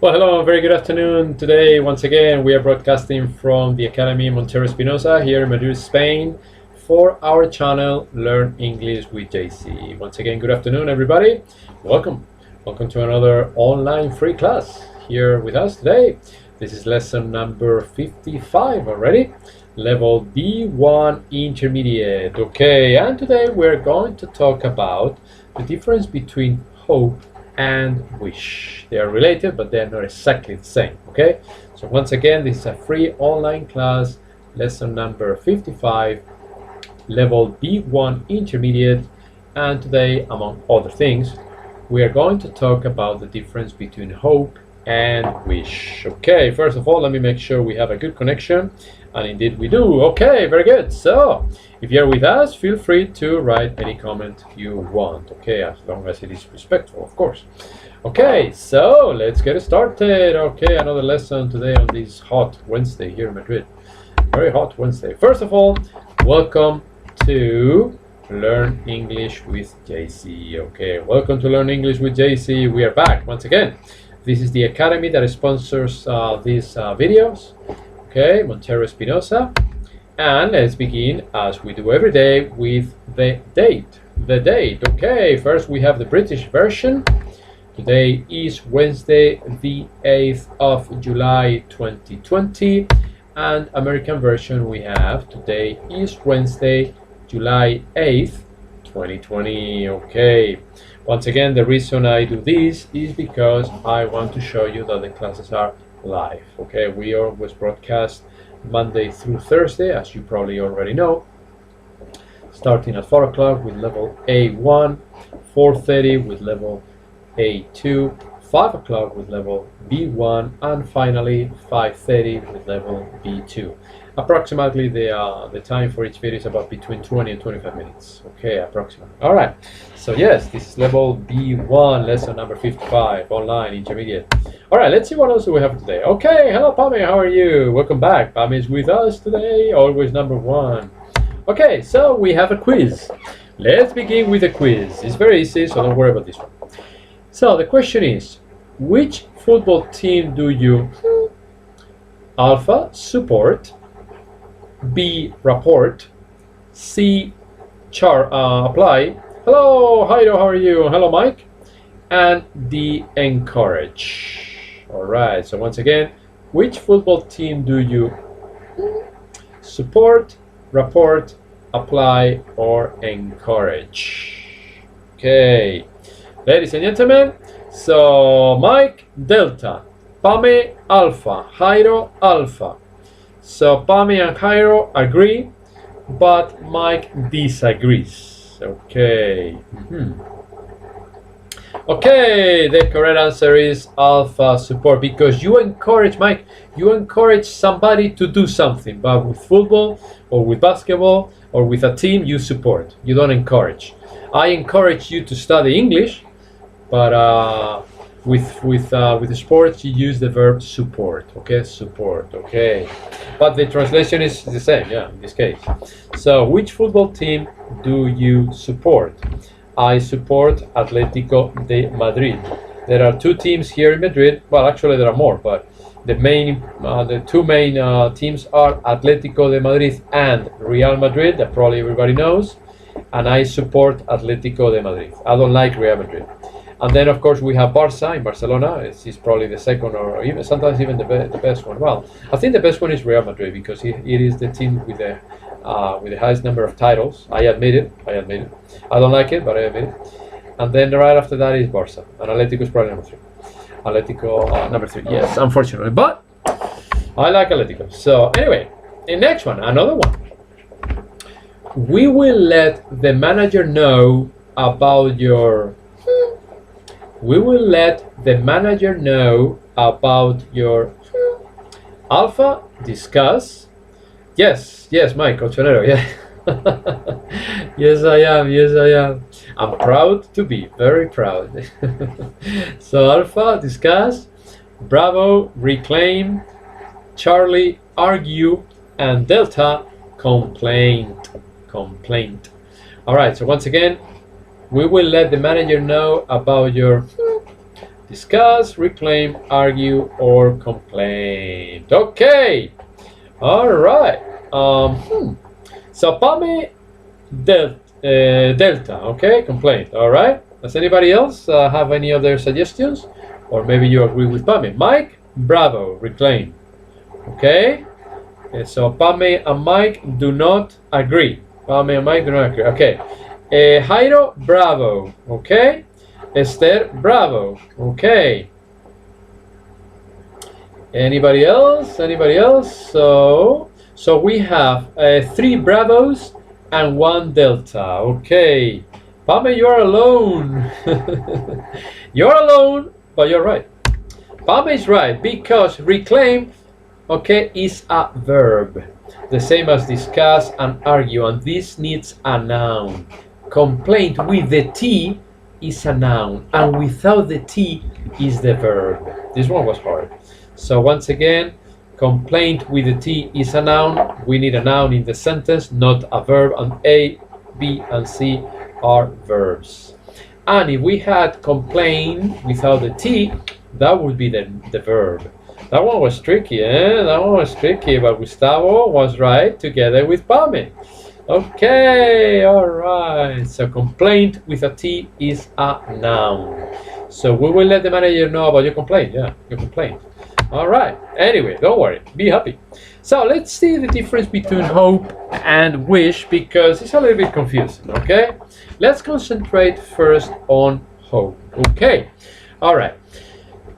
Well, hello, very good afternoon. Today, once again, we are broadcasting from the Academy Montero Espinosa here in Madrid, Spain, for our channel Learn English with JC. Once again, good afternoon, everybody. Welcome. Welcome to another online free class here with us today. This is lesson number 55 already, level B1 intermediate. Okay, and today we're going to talk about the difference between hope and wish. They are related, but they're not exactly the same. Okay, so once again, this is a free online class, lesson number 55, level B1 intermediate, and today, among other things, we are going to talk about the difference between hope and wish. Okay, first of all, let me make sure we have a good connection, and indeed we do. Okay, very good. So if you're with us, feel free to write any comment you want, okay, as long as it is respectful, of course. Okay, so let's get started. Okay, another lesson today on this hot Wednesday here in Madrid. Very hot Wednesday. First of all, welcome to Learn English with JC. Okay, welcome to Learn English with JC. We are back once again. This is the academy that sponsors these videos. Okay, Montero Espinosa. And let's begin, as we do every day, with the date. The date. Okay, first we have the British version. Today is Wednesday, the 8th of July 2020. And American version we have today is Wednesday, July 8th, 2020. Okay. Once again, the reason I do this is because I want to show you that the classes are live. Okay, we always broadcast Monday through Thursday, as you probably already know, starting at 4 o'clock with level A1, 4:30 with level A2, 5 o'clock with level B1, and finally 5:30 with level B2. Approximately the time for each video is about between 20 and 25 minutes. Okay, approximately. All right. So yes, this is level B1, lesson number 55, online intermediate. All right, let's see what else we have today. Okay, hello Pame, how are you? Welcome back. Pame is with us today, always number one. Okay, so we have a quiz. Let's begin with the quiz. It's very easy, so don't worry about this one. So the question is, which football team do you Alpha, support, B, report, C, apply. Hello, Jairo, how are you? Hello, Mike. And D, encourage. All right, so once again, which football team do you support, report, apply, or encourage? Okay, ladies and gentlemen, so Mike, Delta, Pame, Alpha, Jairo, Alpha. So Pame and Jairo agree, but Mike disagrees. Okay. Okay, the correct answer is Alpha, support, because you encourage, Mike, you encourage somebody to do something, but with football or with basketball or with a team, you support, you don't encourage. I encourage you to study English, but with sports, you use the verb support. Okay, support. Okay, but the translation is the same. Yeah, in this case. So, which football team do you support? I support Atlético de Madrid. There are two teams here in Madrid. Well, actually, there are more, but the two main teams are Atlético de Madrid and Real Madrid, that probably everybody knows. And I support Atlético de Madrid. I don't like Real Madrid. And then, of course, we have Barça in Barcelona. It's probably the second, or even sometimes even the best one. Well, I think the best one is Real Madrid, because it is the team with the highest number of titles. I admit it. I don't like it, but I admit it. And then right after that is Barça. And Atletico is probably number 3. Atletico number 3. Yes, unfortunately, but I like Atletico. So anyway, the next one, another one. We will let the manager know about your. We will let the manager know about your Alpha, discuss. Yes, Mike, Colchonero, yeah. Yes, I am. I'm proud to be, very proud. So Alpha, discuss. Bravo, reclaim. Charlie, argue. And Delta, complaint. All right, so once again, we will let the manager know about your discuss, reclaim, argue, or complain. Okay. All right. So Pame Delta. Okay, complaint. All right. Does anybody else have any other suggestions? Or maybe you agree with Pame. Mike, bravo, reclaim. Okay. So Pame and Mike do not agree. Pame and Mike do not agree. Okay. Jairo, bravo. Okay. Esther, bravo. Okay. Anybody else? Anybody else? So we have 3 bravos and 1 delta. Okay. Pame, you are alone. You're alone, but you're right. Pame is right because reclaim, okay, is a verb. The same as discuss and argue, and this needs a noun. Complaint with the T is a noun, and without the T is the verb. This one was hard. So once again, complaint with the T is a noun. We need a noun in the sentence, not a verb, and A, B, and C are verbs. And if we had complain without the T, that would be the verb. That one was tricky, eh? That one was tricky, but Gustavo was right together with Pame. Okay, all right. So complaint with a T is a noun. So we will let the manager know about your complaint. Yeah, your complaint. All right. Anyway, don't worry. Be happy. So let's see the difference between hope and wish because it's a little bit confusing. Okay. Let's concentrate first on hope. Okay. All right.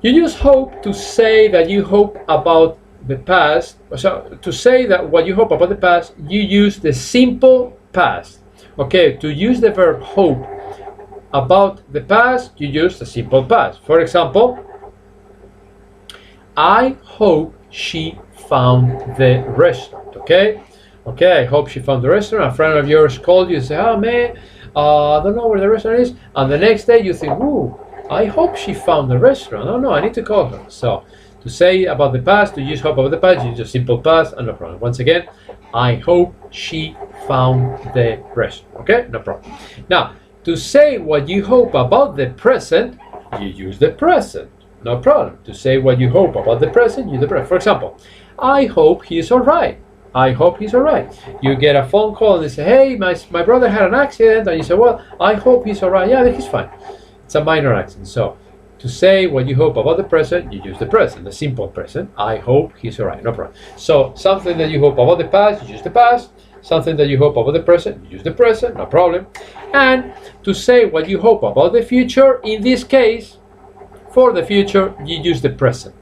You use hope to say that you hope about the past. So to say that what you hope about the past, you use the simple past. Okay, to use the verb hope about the past, you use the simple past. For example, I hope she found the restaurant. Okay, I hope she found the restaurant. A friend of yours called you and said, oh man, I don't know where the restaurant is. And the next day you think, ooh, I hope she found the restaurant. Oh no, I need to call her. So to say about the past, to use hope about the past, you use a simple past and no problem. Once again, I hope she found the restaurant. Okay, no problem. Now, to say what you hope about the present, you use the present. No problem. To say what you hope about the present, use the present. For example, I hope he's all right. I hope he's all right. You get a phone call and they say, hey, my brother had an accident. And you say, well, I hope he's all right. Yeah, he's fine. It's a minor accident. So to say what you hope about the present, you use the present, the simple present. I hope he's all right. No problem. So something that you hope about the past, you use the past. Something that you hope about the present, you use the present. No problem. And to say what you hope about the future, in this case, for the future, you use the present.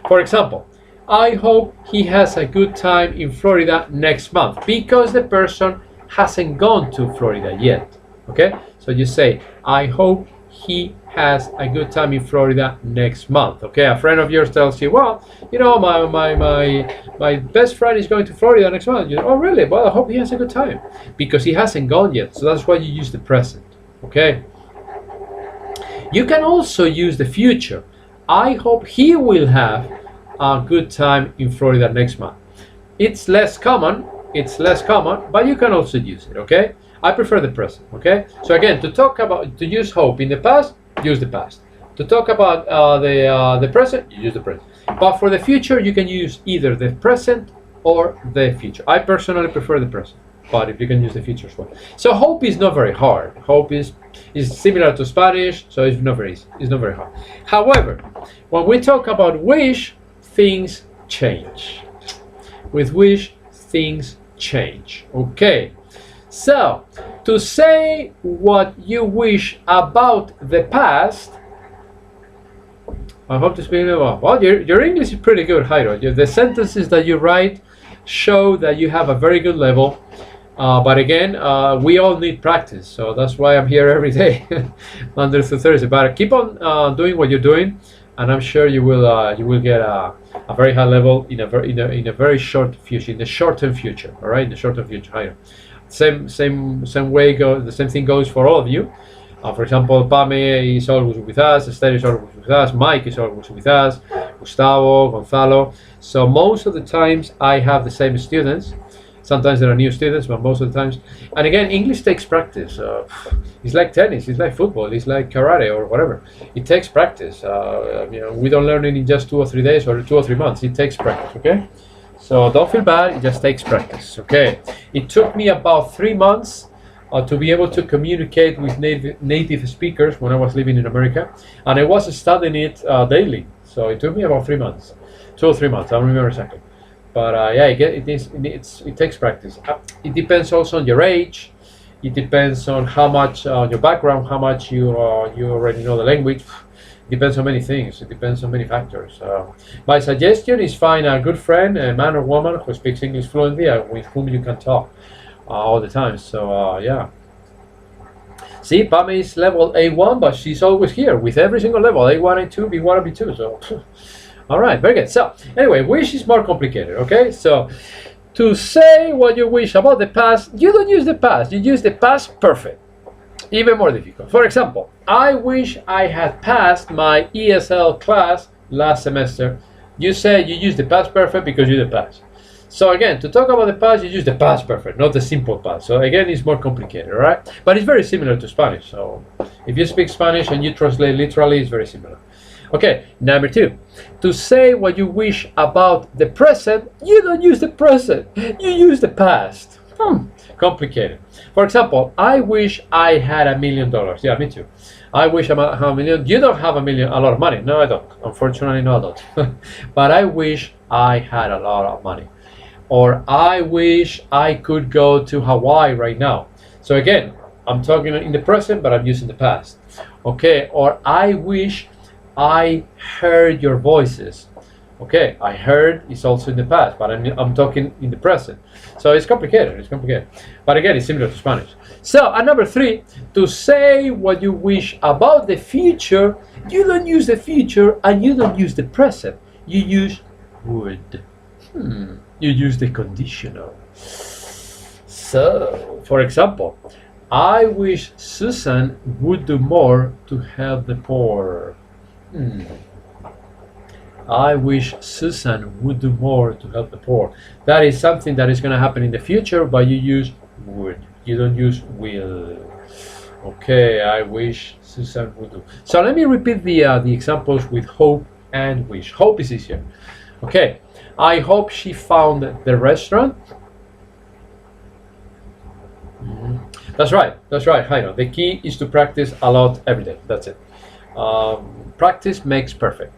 For example, I hope he has a good time in Florida next month because the person hasn't gone to Florida yet. Okay, so you say, I hope he has a good time in Florida next month. Okay, a friend of yours tells you, well, you know, my best friend is going to Florida next month. You know, oh really? Well, I hope he has a good time because he hasn't gone yet. So that's why you use the present. Okay. You can also use the future. I hope he will have a good time in Florida next month. It's less common, but you can also use it, okay? I prefer the present, okay? So again, to use hope in the past, use the past. To talk about the present, you use the present. But for the future, you can use either the present or the future. I personally prefer the present, but if you can use the future as well. So hope is not very hard. Hope is similar to Spanish, so it's not very hard. However, when we talk about wish, things change. With wish, things change. Okay. So, to say what you wish about the past, I hope to speak about. Well, your English is pretty good, Jairo. The sentences that you write show that you have a very good level. But again, we all need practice, so that's why I'm here every day, Monday through Thursday. But keep on doing what you're doing, and I'm sure you will get a very high level in a very short future, in the short-term future. All right, in the short-term future. Higher. Same way the same thing goes for all of you. For example, Pame is always with us, Esther is always with us, Mike is always with us, Gustavo, Gonzalo. So most of the times I have the same students. Sometimes there are new students, but most of the times. And again, English takes practice. It's like tennis, it's like football, it's like karate or whatever. It takes practice. We don't learn it in just 2 or 3 days or 2 or 3 months. It takes practice, okay? So don't feel bad, it just takes practice, okay? It took me about 3 months to be able to communicate with native speakers when I was living in America, and I was studying it daily. So it took me about 3 months, 2 or 3 months. I don't remember exactly, but yeah, it takes practice. It depends also on your age. It depends on how much your background, how much you already know the language. It depends on many things. It depends on many factors. My suggestion is find a good friend, a man or woman who speaks English fluently, with whom you can talk all the time. So yeah. See, Pam is level A1, but she's always here with every single level, A1, A2, B1, and B2. So, all right, very good. So, anyway, wish is more complicated, okay? So, to say what you wish about the past, you don't use the past, you use the past perfect. Even more difficult. For example, I wish I had passed my ESL class last semester. You say you use the past perfect because you the past. So again, to talk about the past, you use the past perfect, not the simple past. So again, it's more complicated, right? But it's very similar to Spanish. So if you speak Spanish and you translate literally, it's very similar. Okay, number 2. To say what you wish about the present, you don't use the present, you use the past. Complicated. For example, I wish I had $1 million. Yeah, me too. I wish I had $1 million. You don't have a lot of money. No, I don't. Unfortunately, no, I don't. But I wish I had a lot of money. Or I wish I could go to Hawaii right now. So again, I'm talking in the present, but I'm using the past. Okay, or I wish I heard your voices. Okay, I heard is also in the past, but I'm talking in the present. So it's complicated, But again, it's similar to Spanish. So, and number 3, to say what you wish about the future, you don't use the future and you don't use the present. You use would. You use the conditional. So, for example, I wish Susan would do more to help the poor. I wish Susan would do more to help the poor. That is something that is going to happen in the future, but you use would. You don't use will. Okay, I wish Susan would do. So let me repeat the examples with hope and wish. Hope is easier. Okay, I hope she found the restaurant. That's right, Jairo. The key is to practice a lot every day. That's it. Practice makes perfect.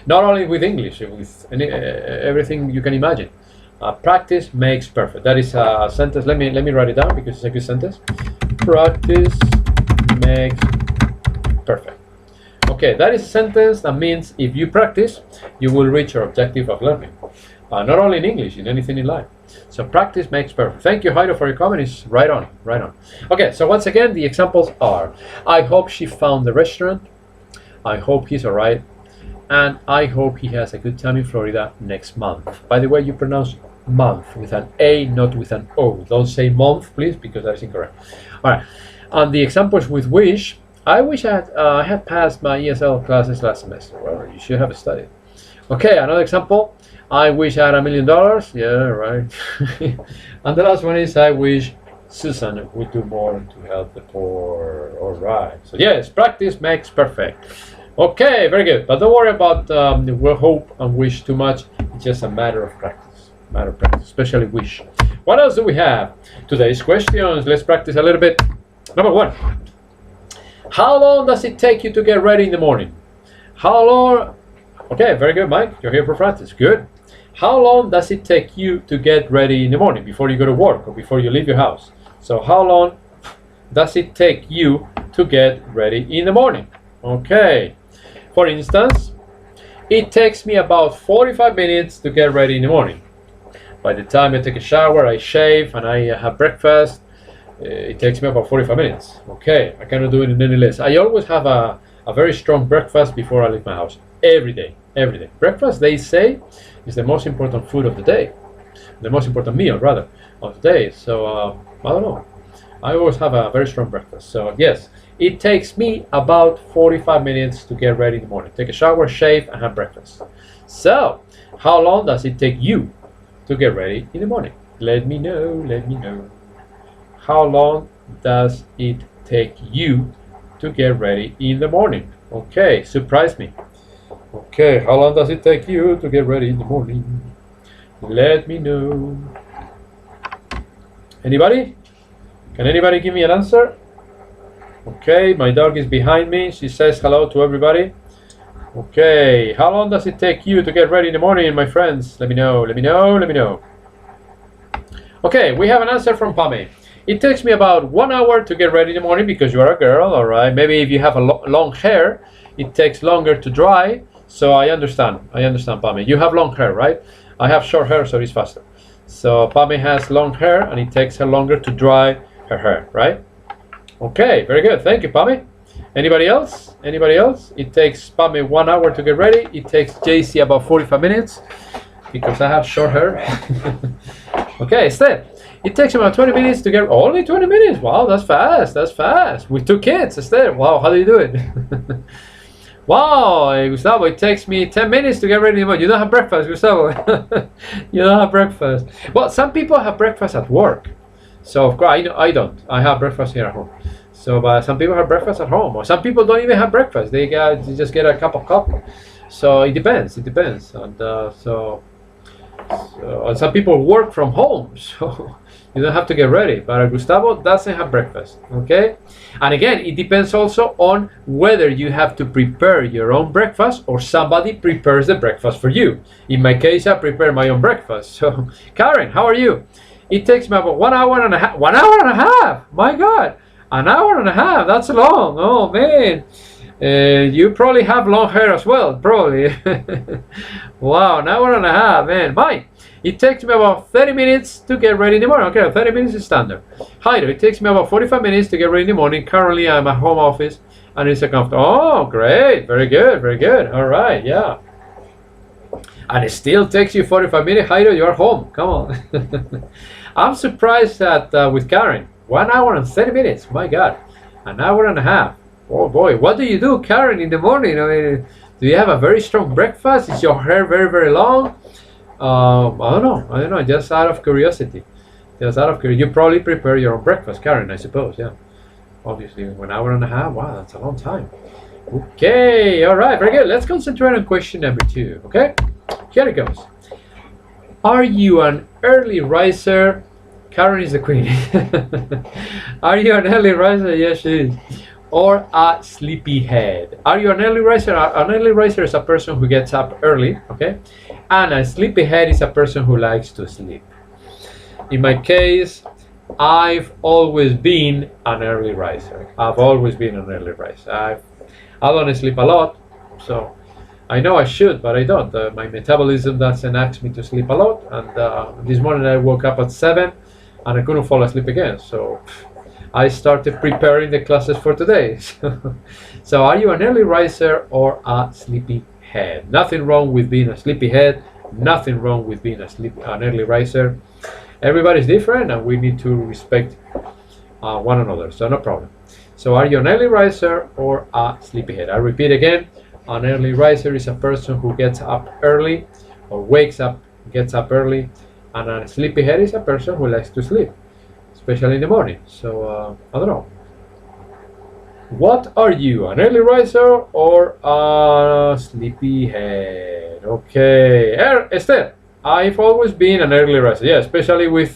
Not only with English, with everything you can imagine. Practice makes perfect. That is a sentence. Let me write it down because it's a good sentence. Practice makes perfect. Okay, that is a sentence that means if you practice, you will reach your objective of learning. Not only in English, in anything in life. So practice makes perfect. Thank you, Jairo, for your comment. It's right on. Okay, so once again, the examples are: I hope she found the restaurant. I hope he's all right. And I hope he has a good time in Florida next month. By the way, you pronounce month with an A, not with an O. Don't say month, please, because that's incorrect. All right. And the examples with wish: I wish I had passed my ESL classes last semester. Well, you should have studied. Okay, another example: I wish I had $1 million. Yeah, right. And the last one is: I wish Susan would do more to help the poor. All right. So yes, practice makes perfect. Okay, very good. But don't worry about hope and wish too much. It's just a matter of practice. Especially wish. What else do we have? Today's questions. Let's practice a little bit. Number 1. How long does it take you to get ready in the morning? How long? Okay, very good, Mike. You're here for practice. Good. How long does it take you to get ready in the morning before you go to work or before you leave your house? So how long does it take you to get ready in the morning? Okay. For instance, it takes me about 45 minutes to get ready in the morning. By the time I take a shower, I shave, and I have breakfast, it takes me about 45 minutes. Okay, I cannot do it in any less. I always have a very strong breakfast before I leave my house. Every day. Breakfast, they say, is the most important food of the day. The most important meal, rather, of the day. So, I don't know. I always have a very strong breakfast. So, yes. It takes me about 45 minutes to get ready in the morning. Take a shower, shave, and have breakfast. So, how long does it take you to get ready in the morning? Let me know, let me know. How long does it take you to get ready in the morning? Okay, surprise me. Okay, how long does it take you to get ready in the morning? Let me know. Anybody? Can anybody give me an answer? Okay, my dog is behind me. She says hello to everybody. Okay, how long does it take you to get ready in the morning, my friends? Let me know, let me know, let me know. Okay, we have an answer from Pame. It takes me about 1 hour to get ready in the morning because you are a girl, all right? Maybe if you have a long hair, it takes longer to dry. So I understand, Pame. You have long hair, right? I have short hair, so it's faster. So Pame has long hair, and it takes her longer to dry her hair, right? Okay, very good. Thank you, Pame. Anybody else? Anybody else? It takes Pame 1 hour to get ready. It takes JC about 45 minutes because I have short hair. Okay, Esther. It takes about 20 minutes to get... Only 20 minutes? Wow, that's fast. That's fast. With 2 kids, Esther. Wow, how do you do it? Wow, Gustavo, it takes me 10 minutes to get ready. You don't have breakfast, Gustavo. You don't have breakfast. Well, some people have breakfast at work. So, of course, I don't. I have breakfast here at home. So, but some people have breakfast at home. Or some people don't even have breakfast. They just get a cup of coffee. So, it depends. It depends. And and some people work from home. So, you don't have to get ready. But Gustavo doesn't have breakfast. Okay? And again, it depends also on whether you have to prepare your own breakfast or somebody prepares the breakfast for you. In my case, I prepare my own breakfast. So, Karen, how are you? It takes me about 1 hour and a half. 1 hour and a half! My God! An hour and a half! That's long! Oh, man! You probably have long hair as well, probably. Wow, an hour and a half, man. Mike, it takes me about 30 minutes to get ready in the morning. Okay, 30 minutes is standard. Heido, it takes me about 45 minutes to get ready in the morning. Currently, I'm at home office, and it's a comfortable. Oh, great. Very good, very good. All right, yeah. And it still takes you 45 minutes. Heido, you're home. Come on. I'm surprised that with Karen, 1 hour and 30 minutes. My God, an hour and a half. Oh boy, what do you do, Karen, in the morning? I mean, do you have a very strong breakfast? Is your hair very, very long? I don't know. Just out of curiosity. You probably prepare your own breakfast, Karen, I suppose. Yeah. Obviously, 1 hour and a half. Wow, that's a long time. Okay, all right, very good. Let's concentrate on question number 2. Okay, here it goes. Are you an early riser? Karen is the queen. Are you an early riser? Yes, she is. Or a sleepyhead? Are you an early riser? An early riser is a person who gets up early, okay? And a sleepyhead is a person who likes to sleep. In my case, I've always been an early riser. I've always been an early riser. I don't sleep a lot, so I know I should, but I don't. My metabolism doesn't ask me to sleep a lot. And this morning I woke up at 7 and I couldn't fall asleep again. So I started preparing the classes for today. So are you an early riser or a sleepyhead? Nothing wrong with being a sleepyhead. Nothing wrong with being an early riser. Everybody's different and we need to respect one another. So no problem. So are you an early riser or a sleepyhead? I repeat again. An early riser is a person who gets up early or gets up early. And a sleepyhead is a person who likes to sleep, especially in the morning. So, I don't know. What are you, an early riser or a sleepyhead? Okay. Esther, I've always been an early riser. Yeah, especially with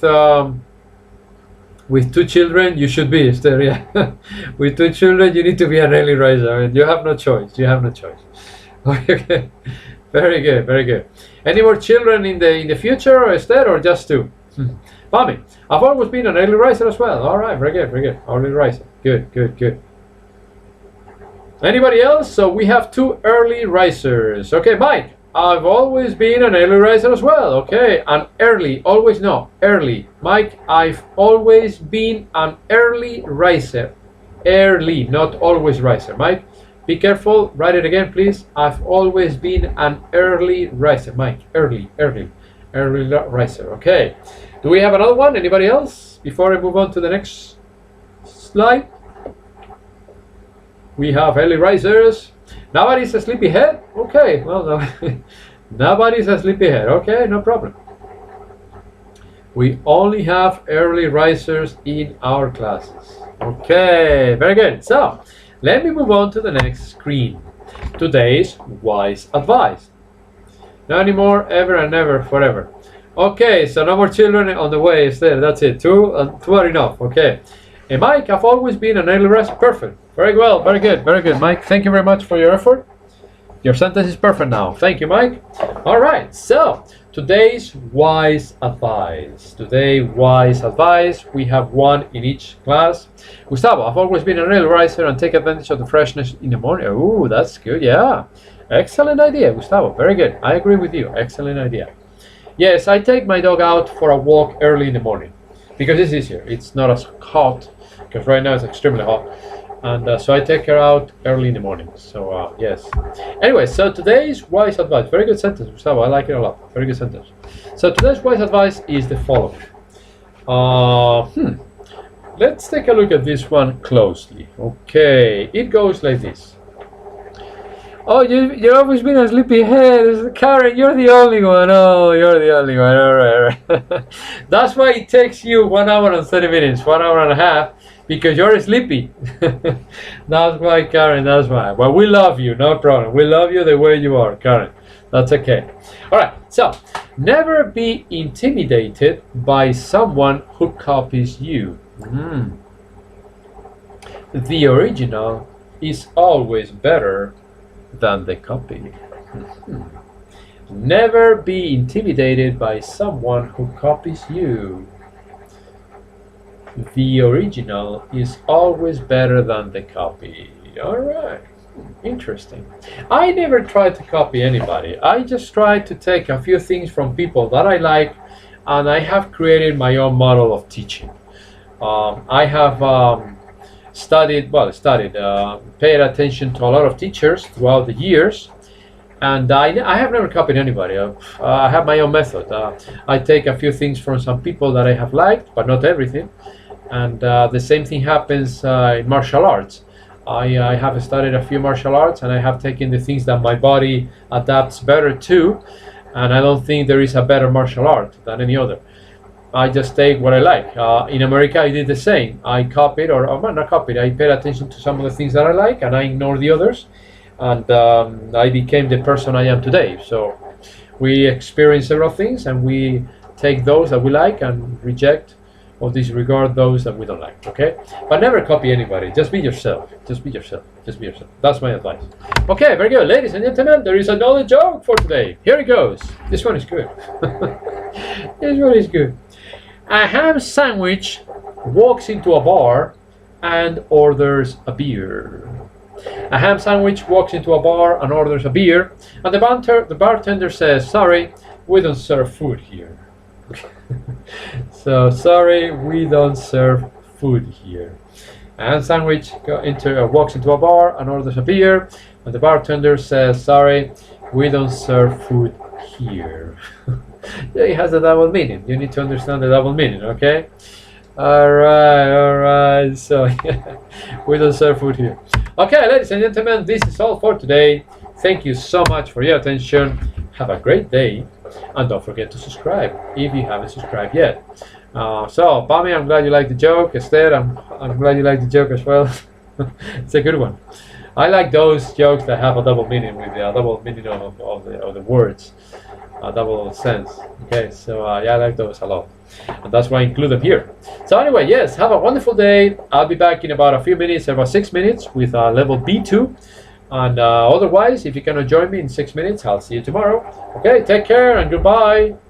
2 children, you should be, Esther. Yeah. With 2 children, you need to be an early riser. I mean, you have no choice. You have no choice. Okay. Very good, very good. Any more children in the future, Esther, or just 2? Mommy, I've always been an early riser as well. All right, very good, very good. Early riser. Good, good, good. Anybody else? So we have 2 early risers. Okay, Mike, I've always been an early riser as well. Okay, and early, always no, early. Mike, I've always been an early riser. Early, not always riser. Mike, be careful, write it again, please. I've always been an early riser. Mike, early riser. Okay. Do we have another one? Anybody else? Before I move on to the next slide. We have early risers. Nobody's a sleepyhead? Okay, well, no. Nobody's a sleepyhead. Okay, no problem. We only have early risers in our classes. Okay, very good. So, let me move on to the next screen. Today's wise advice. Not anymore, ever and never, forever. Okay, so no more children on the way. Is there? That's it. Two are enough. Okay. Hey, Mike, I've always been an early riser. Perfect. Very well. Very good, Mike. Thank you very much for your effort. Your sentence is perfect now. Thank you, Mike. All right. So today's wise advice. We have one in each class. Gustavo, I've always been an early riser and take advantage of the freshness in the morning. Ooh, that's good. Yeah. Excellent idea, Gustavo. Very good. I agree with you. Excellent idea. Yes, I take my dog out for a walk early in the morning because it's easier. It's not as hot because right now it's extremely hot. And so I take her out early in the morning. So, yes. Anyway, so today's wise advice. Very good sentence, Gustavo. I like it a lot. Very good sentence. So today's wise advice is the following. Let's take a look at this one closely. Okay, it goes like this. Oh, you've always been a sleepyhead. Karen, you're the only one. Oh, you're the only one. All right. That's why it takes you 1 hour and 30 minutes, 1 hour and a half, because you're sleepy. That's why, Karen, that's why. Well, we love you, no problem. We love you the way you are, Karen. That's okay. All right, so never be intimidated by someone who copies you. The original is always better than the copy. Never be intimidated by someone who copies you. The original is always better than the copy. All right. Interesting. I never try to copy anybody. I just try to take a few things from people that I like, and I have created my own model of teaching. I have paid attention to a lot of teachers throughout the years, and I have never copied anybody. I have my own method. I take a few things from some people that I have liked, but not everything. And the same thing happens in martial arts. I have studied a few martial arts, and I have taken the things that my body adapts better to, and I don't think there is a better martial art than any other. I just take what I like. In America, I did the same. I copied, or not copied, I paid attention to some of the things that I like, and I ignored the others, and I became the person I am today. So we experience several things, and we take those that we like and reject or disregard those that we don't like, okay? But never copy anybody. Just be yourself. Just be yourself. Just be yourself. That's my advice. Okay, very good. Ladies and gentlemen, there is another joke for today. Here it goes. This one is good. This one is good. A ham sandwich walks into a bar and orders a beer. A ham sandwich walks into a bar and orders a beer, and the bartender says, "Sorry, we don't serve food here." So, sorry, we don't serve food here. A ham sandwich walks into a bar and orders a beer, and the bartender says, "Sorry, we don't serve food here." It has a double meaning. You need to understand the double meaning, okay? All right. So, we don't serve food here. Okay, ladies and gentlemen, this is all for today. Thank you so much for your attention. Have a great day, and don't forget to subscribe if you haven't subscribed yet. So, Pami, I'm glad you liked the joke. Esther, I'm glad you liked the joke as well. It's a good one. I like those jokes that have a double meaning, with the double meaning of the words, a double sense. Okay, so yeah, I like those a lot, and that's why I include them here. So anyway, yes, have a wonderful day. I'll be back in about a few minutes, about 6 minutes, with level B2. And otherwise, if you cannot join me in 6 minutes, I'll see you tomorrow. Okay, take care and goodbye.